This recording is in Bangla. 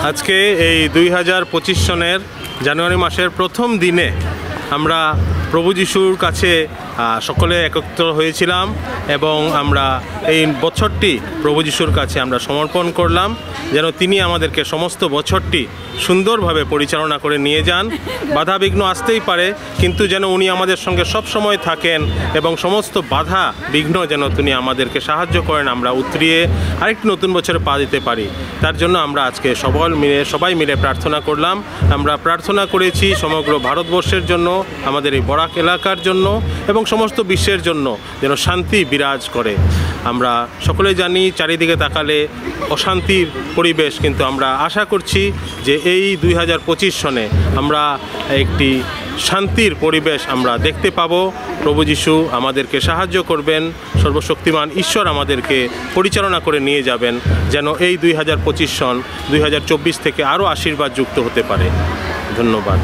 আজকে এই 2025 সনের জানুয়ারি মাসের প্রথম দিনে আমরা প্রভু যিশুর কাছে সকলে একত্র হয়েছিলাম এবং আমরা এই বছরটি প্রভু যিশুর কাছে আমরা সমর্পণ করলাম যেন তিনি আমাদেরকে সমস্ত বছরটি সুন্দরভাবে পরিচালনা করে নিয়ে যান। বাধা বিঘ্ন আসতেই পারে, কিন্তু যেন উনি আমাদের সঙ্গে সব সময় থাকেন এবং সমস্ত বাধা বিঘ্ন যেন তিনি আমাদেরকে সাহায্য করেন, আমরা উতরিয়ে আরেকটি নতুন বছরে পা দিতে পারি। তার জন্য আমরা আজকে সবাই মিলে প্রার্থনা করলাম। আমরা প্রার্থনা করেছি সমগ্র ভারতবর্ষের জন্য, আমাদের এই বরাক এলাকার জন্য এবং সমস্ত বিশ্বের জন্য যেন শান্তি বিরাজ করে। আমরা সকলে জানি চারিদিকে তাকালে অশান্তির পরিবেশ, কিন্তু আমরা আশা করছি যে এই 2025 সনে আমরা একটি শান্তির পরিবেশ আমরা দেখতে পাবো। প্রভু যিশু আমাদেরকে সাহায্য করবেন, সর্বশক্তিমান ঈশ্বর আমাদেরকে পরিচালনা করে নিয়ে যাবেন যেন এই 2025 সন 2024 থেকে আরও আশীর্বাদ যুক্ত হতে পারে। ধন্যবাদ।